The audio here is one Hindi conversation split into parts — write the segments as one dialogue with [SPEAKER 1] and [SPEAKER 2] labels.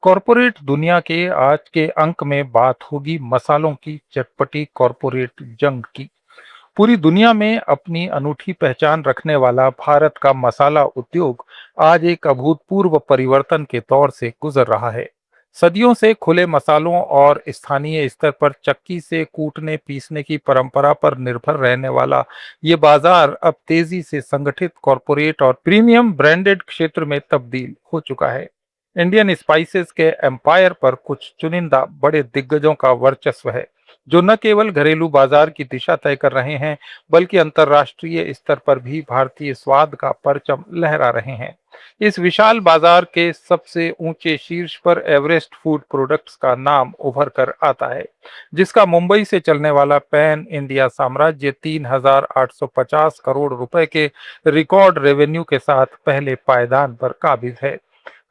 [SPEAKER 1] कॉरपोरेट दुनिया के आज के अंक में बात होगी मसालों की चटपटी कॉरपोरेट जंग की। पूरी दुनिया में अपनी अनूठी पहचान रखने वाला भारत का मसाला उद्योग आज एक अभूतपूर्व परिवर्तन के दौर से गुजर रहा है। सदियों से खुले मसालों और स्थानीय स्तर पर चक्की से कूटने पीसने की परंपरा पर निर्भर रहने वाला ये बाजार अब तेजी से संगठित कॉरपोरेट और प्रीमियम ब्रांडेड क्षेत्र में तब्दील हो चुका है। इंडियन स्पाइसेस के एम्पायर पर कुछ चुनिंदा बड़े दिग्गजों का वर्चस्व है, जो न केवल घरेलू बाजार की दिशा तय कर रहे हैं, बल्कि अंतर्राष्ट्रीय स्तर पर भी भारतीय स्वाद का परचम लहरा रहे हैं। इस विशाल बाजार के सबसे ऊंचे शीर्ष पर एवरेस्ट फूड प्रोडक्ट्स का नाम उभर कर आता है, जिसका मुंबई से चलने वाला पैन इंडिया साम्राज्य 3,850 करोड़ रुपए के रिकॉर्ड रेवेन्यू के साथ पहले पायदान पर काबिज है।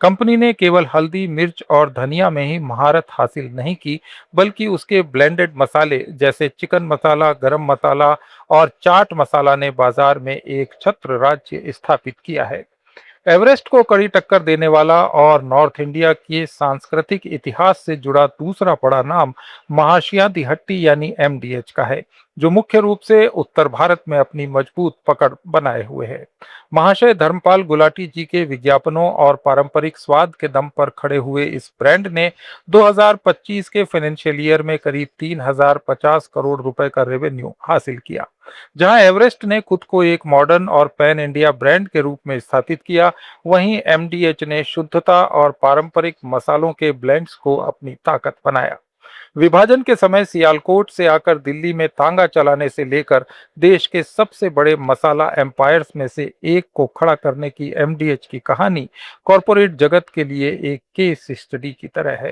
[SPEAKER 1] कंपनी ने केवल हल्दी, मिर्च और धनिया में ही महारत हासिल नहीं की, बल्कि उसके ब्लेंडेड मसाले जैसे चिकन मसाला, गरम मसाला और चाट मसाला ने बाजार में एक छत्र राज्य स्थापित किया है। एवरेस्ट को कड़ी टक्कर देने वाला और नॉर्थ इंडिया के सांस्कृतिक इतिहास से जुड़ा दूसरा बड़ा नाम महाशिया दिहट्टी यानी एमडीएच का है, जो मुख्य रूप से उत्तर भारत में अपनी मजबूत पकड़ बनाए हुए है। महाशय धर्मपाल गुलाटी जी के विज्ञापनों और पारंपरिक स्वाद के दम पर खड़े हुए इस ब्रांड ने 2025 के फाइनेंशियल ईयर में करीब 3,050 करोड़ रुपए का रेवेन्यू हासिल किया। जहां एवरेस्ट ने खुद को एक मॉडर्न और पैन इंडिया ब्रांड के रूप में स्थापित किया, वहीं एमडीएच ने शुद्धता और पारंपरिक मसालों के ब्लेंड्स को अपनी ताकत बनाया। विभाजन के समय सियालकोट से आकर दिल्ली में तांगा चलाने से लेकर देश के सबसे बड़े मसाला एम्पायर्स में से एक को खड़ा करने की एमडीएच की कहानी कॉरपोरेट जगत के लिए एक केस स्टडी की तरह है।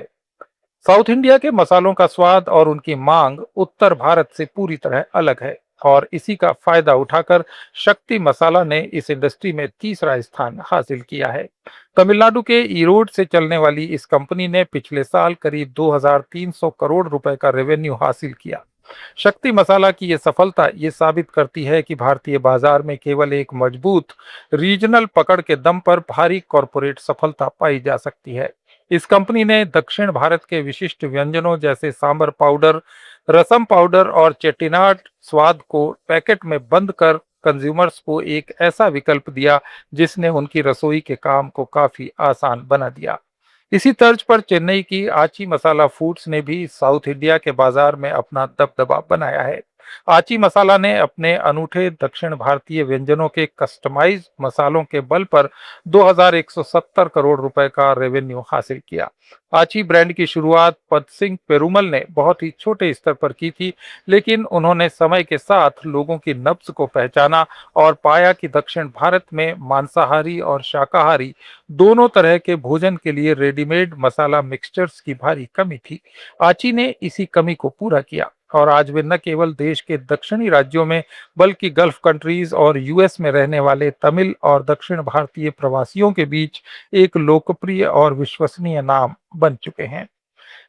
[SPEAKER 1] साउथ इंडिया के मसालों का स्वाद और उनकी मांग उत्तर भारत से पूरी तरह अलग है, और इसी का फायदा उठाकर शक्ति मसाला ने इस इंडस्ट्री में तीसरा स्थान हासिल किया है। तमिलनाडु के ईरोड से चलने वाली इस कंपनी ने पिछले साल करीब 2,300 करोड़ रुपए का रेवेन्यू हासिल किया। शक्ति मसाला की ये सफलता ये साबित करती है कि भारतीय बाजार में केवल एक मजबूत रीजनल पकड़ के दम पर भारी कॉरपोरेट सफलता पाई जा सकती है। इस कंपनी ने दक्षिण भारत के विशिष्ट व्यंजनों जैसे सांबर पाउडर, रसम पाउडर और चेट्टिनाड स्वाद को पैकेट में बंद कर कंज्यूमर्स को एक ऐसा विकल्प दिया, जिसने उनकी रसोई के काम को काफी आसान बना दिया। इसी तर्ज पर चेन्नई की आची मसाला फूड्स ने भी साउथ इंडिया के बाजार में अपना दबदबा बनाया है। आची मसाला ने अपने अनूठे दक्षिण भारतीय व्यंजनों के कस्टमाइज मसालों के बल पर 2,170 करोड़ रुपए का रेवेन्यू हासिल किया। आची ब्रांड की शुरुआत पद सिंह पेरुमल ने बहुत ही छोटे स्तर पर की थी, लेकिन उन्होंने समय के साथ लोगों की नब्ज को पहचाना और पाया कि दक्षिण भारत में मांसाहारी और शाकाहारी दोनों तरह के भोजन के लिए रेडीमेड मसाला मिक्सचर्स की भारी कमी थी। आची ने इसी कमी को पूरा किया और आज वे न केवल देश के दक्षिणी राज्यों में, बल्कि गल्फ कंट्रीज और यूएस में रहने वाले तमिल और दक्षिण भारतीय प्रवासियों के बीच एक लोकप्रिय और विश्वसनीय नाम बन चुके हैं।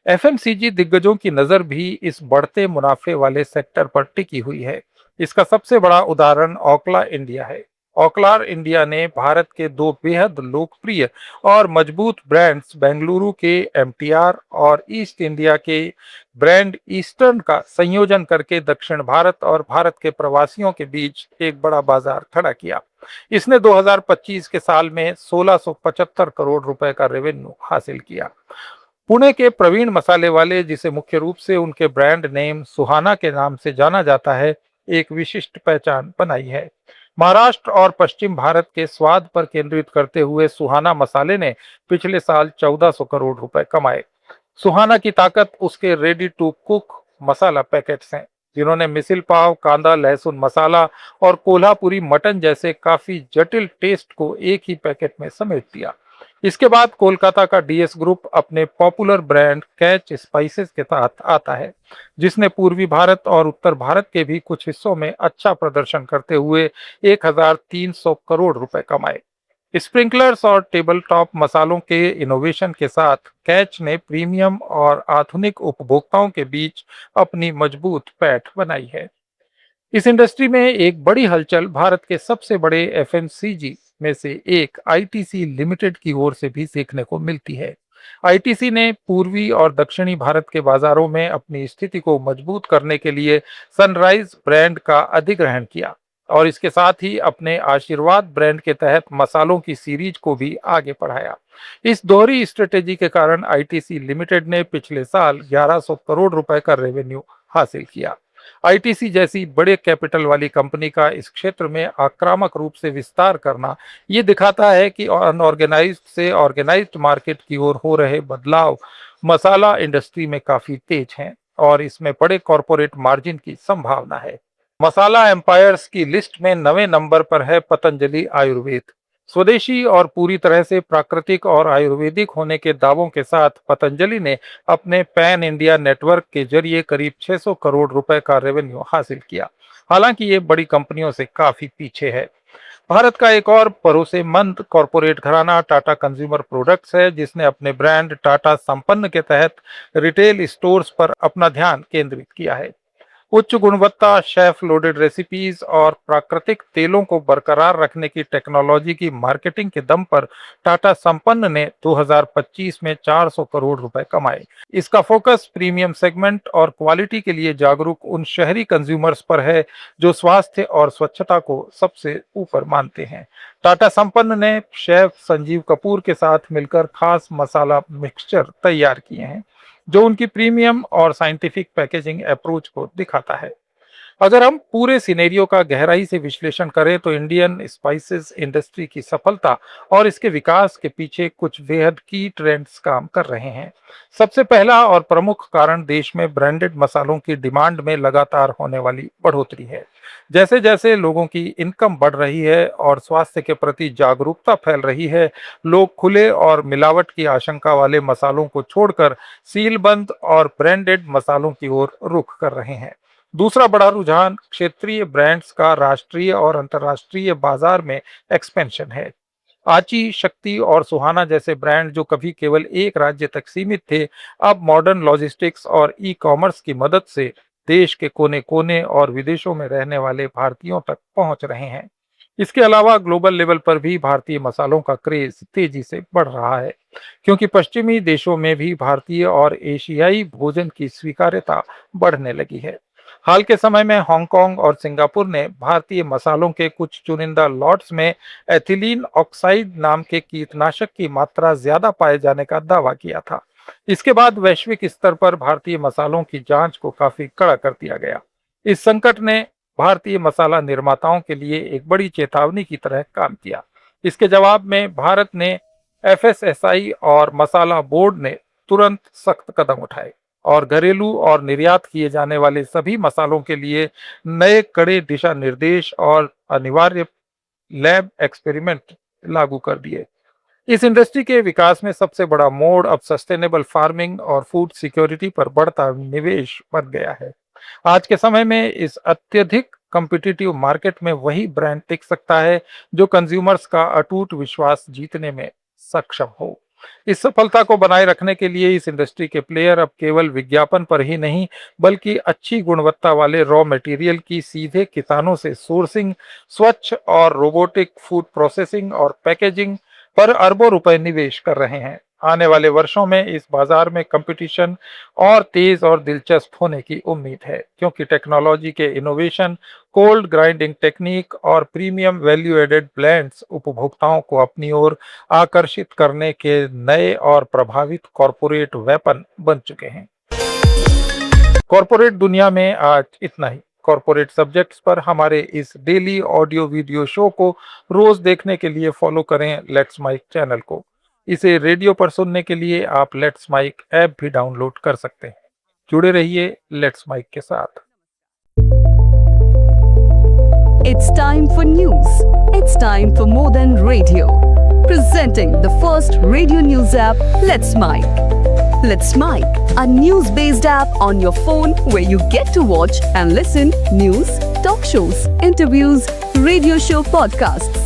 [SPEAKER 1] एफएमसीजी दिग्गजों की नजर भी इस बढ़ते मुनाफे वाले सेक्टर पर टिकी हुई है। इसका सबसे बड़ा उदाहरण ओकला इंडिया है। ओकलार इंडिया ने भारत के दो बेहद लोकप्रिय और मजबूत ब्रांड्स बेंगलुरु के एमटीआर और ईस्ट इंडिया के ब्रांड ईस्टर्न का संयोजन करके दक्षिण भारत और भारत के प्रवासियों के बीच एक बड़ा बाजार खड़ा किया। इसने 2025 के साल में 1675 करोड़ रुपए का रेवेन्यू हासिल किया। पुणे के प्रवीण मसाले वाले, जिसे मुख्य रूप से उनके ब्रांड नेम सुहाना के नाम से जाना जाता है, एक विशिष्ट पहचान बनाई है। महाराष्ट्र और पश्चिम भारत के स्वाद पर केंद्रित करते हुए सुहाना मसाले ने पिछले साल 1400 करोड़ रुपए कमाए। सुहाना की ताकत उसके ready to cook masala packets हैं, जिन्होंने मिसिल पाव, कांदा लहसुन मसाला और कोल्हापुरी मटन जैसे काफी जटिल टेस्ट को एक ही पैकेट में समेट दिया। इसके बाद कोलकाता का डीएस ग्रुप अपने पॉपुलर ब्रांड कैच स्पाइसेस के साथ आता है, जिसने पूर्वी भारत और उत्तर भारत के भी कुछ हिस्सों में अच्छा प्रदर्शन करते हुए 1,300 करोड़ रुपए कमाए। स्प्रिंकलर्स और टेबल टॉप मसालों के इनोवेशन के साथ कैच ने प्रीमियम और आधुनिक उपभोक्ताओं के बीच अपनी मजबूत पैठ बनाई है। इस इंडस्ट्री में एक बड़ी हलचल भारत के सबसे बड़े एफएमसीजी में से एक आईटीसी लिमिटेड की ओर से भी देखने को मिलती है। आईटीसी ने पूर्वी और दक्षिणी भारत के बाजारों में अपनी स्थिति को मजबूत करने के लिए सनराइज ब्रांड का अधिग्रहण किया और इसके साथ ही अपने आशीर्वाद ब्रांड के तहत मसालों की सीरीज को भी आगे बढ़ाया। इस दोहरी स्ट्रेटेजी के कारण आईटीसी लिमिटेड ने पिछले साल 1100 करोड़ रुपए का रेवेन्यू हासिल किया। आईटीसी जैसी बड़े कैपिटल वाली कंपनी का इस क्षेत्र में आक्रामक रूप से विस्तार करना ये दिखाता है कि अनऑर्गेनाइज्ड से ऑर्गेनाइज्ड मार्केट की ओर हो रहे बदलाव मसाला इंडस्ट्री में काफी तेज हैं और इसमें बड़े कॉरपोरेट मार्जिन की संभावना है। मसाला एम्पायर्स की लिस्ट में 9वें नंबर पर है पतंजलि आयुर्वेद। स्वदेशी और पूरी तरह से प्राकृतिक और आयुर्वेदिक होने के दावों के साथ पतंजलि ने अपने पैन इंडिया नेटवर्क के जरिए करीब 600 करोड़ रुपए का रेवेन्यू हासिल किया। हालांकि ये बड़ी कंपनियों से काफी पीछे है। भारत का एक और भरोसेमंद कॉरपोरेट घराना टाटा कंज्यूमर प्रोडक्ट्स है, जिसने अपने ब्रांड टाटा संपन्न के तहत रिटेल स्टोर्स पर अपना ध्यान केंद्रित किया है। उच्च गुणवत्ता, शेफ लोडेड रेसिपीज और प्राकृतिक तेलों को बरकरार रखने की टेक्नोलॉजी की मार्केटिंग के दम पर टाटा संपन्न ने 2025 में 400 करोड़ रुपए कमाए। इसका फोकस प्रीमियम सेगमेंट और क्वालिटी के लिए जागरूक उन शहरी कंज्यूमर्स पर है जो स्वास्थ्य और स्वच्छता को सबसे ऊपर मानते हैं। टाटा संपन्न ने शेफ संजीव कपूर के साथ मिलकर खास मसाला मिक्सचर तैयार किए हैं जो उनकी प्रीमियम और साइंटिफिक पैकेजिंग अप्रोच को दिखाता है। अगर हम पूरे सिनेरियो का गहराई से विश्लेषण करें तो इंडियन स्पाइसेस इंडस्ट्री की सफलता और इसके विकास के पीछे कुछ बेहद की ट्रेंड्स काम कर रहे हैं। सबसे पहला और प्रमुख कारण देश में ब्रांडेड मसालों की डिमांड में लगातार होने वाली बढ़ोतरी है। जैसे जैसे लोगों की इनकम बढ़ रही है और स्वास्थ्य के प्रति जागरूकता फैल रही है, लोग खुले और मिलावट की आशंका वाले मसालों को छोड़कर सीलबंद और ब्रांडेड मसालों की ओर रुख कर रहे हैं। दूसरा बड़ा रुझान क्षेत्रीय ब्रांड्स का राष्ट्रीय और अंतर्राष्ट्रीय बाजार में एक्सपेंशन है। आची, शक्ति और सुहाना जैसे ब्रांड जो कभी केवल एक राज्य तक सीमित थे, अब मॉडर्न लॉजिस्टिक्स और ई कॉमर्स की मदद से देश के कोने कोने और विदेशों में रहने वाले भारतीयों तक पहुंच रहे हैं। इसके अलावा ग्लोबल लेवल पर भी भारतीय मसालों का क्रेज तेजी से बढ़ रहा है, क्योंकि पश्चिमी देशों में भी भारतीय और एशियाई भोजन की स्वीकार्यता बढ़ने लगी है। हाल के समय में हांगकांग और सिंगापुर ने भारतीय मसालों के कुछ चुनिंदा लॉट्स में एथिलीन ऑक्साइड नाम के कीटनाशक की मात्रा ज्यादा पाए जाने का दावा किया था। इसके बाद वैश्विक स्तर पर भारतीय मसालों की जांच को काफी कड़ा कर दिया गया। इस संकट ने भारतीय मसाला निर्माताओं के लिए एक बड़ी चेतावनी की तरह काम किया। इसके जवाब में भारत ने एफएसएसआई और मसाला बोर्ड ने तुरंत सख्त कदम उठाए और घरेलू और निर्यात किए जाने वाले सभी मसालों के लिए नए कड़े दिशा निर्देश और अनिवार्य लैब एक्सपेरिमेंट लागू कर दिए। इस इंडस्ट्री के विकास में सबसे बड़ा मोड़ अब सस्टेनेबल फार्मिंग और फूड सिक्योरिटी पर बढ़ता निवेश बन गया है। आज के समय में इस अत्यधिक कॉम्पिटिटिव मार्केट में वही ब्रांड टिक सकता है जो कंज्यूमर्स का अटूट विश्वास जीतने में सक्षम हो। इस सफलता को बनाए रखने के लिए इस इंडस्ट्री के प्लेयर अब केवल विज्ञापन पर ही नहीं बल्कि अच्छी गुणवत्ता वाले रॉ मटेरियल की सीधे किसानों से सोर्सिंग, स्वच्छ और रोबोटिक फूड प्रोसेसिंग और पैकेजिंग पर अरबों रुपए निवेश कर रहे हैं। आने वाले वर्षों में इस बाजार में कंपटीशन और तेज और दिलचस्प होने की उम्मीद है, क्योंकि टेक्नोलॉजी के इनोवेशन, कोल्ड ग्राइंडिंग टेक्निक और प्रीमियम वैल्यू एडेड ब्लेंड्स उपभोक्ताओं को अपनी ओर आकर्षित करने के नए और प्रभावित कॉरपोरेट वेपन बन चुके हैं। कॉरपोरेट दुनिया में आज इतना ही। कॉरपोरेट सब्जेक्ट्स पर हमारे इस डेली ऑडियो वीडियो शो को रोज देखने के लिए फॉलो करें लेट्स माइक चैनल को। इसे रेडियो पर सुनने के लिए आप लेट्स माइक ऐप भी डाउनलोड कर सकते हैं। जुड़े रहिए लेट्स माइक के साथ।
[SPEAKER 2] It's time for news. It's time for more than radio. Presenting the first radio news app, Let's Mic. Let's Mic, a news-based app on your phone where you get to watch and listen news, talk shows, interviews, radio show podcasts.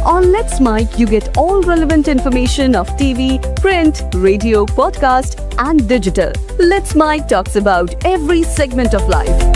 [SPEAKER 2] On Let's Mic, you get all relevant information of TV, print, radio, podcast, and digital. Let's Mic talks about every segment of life.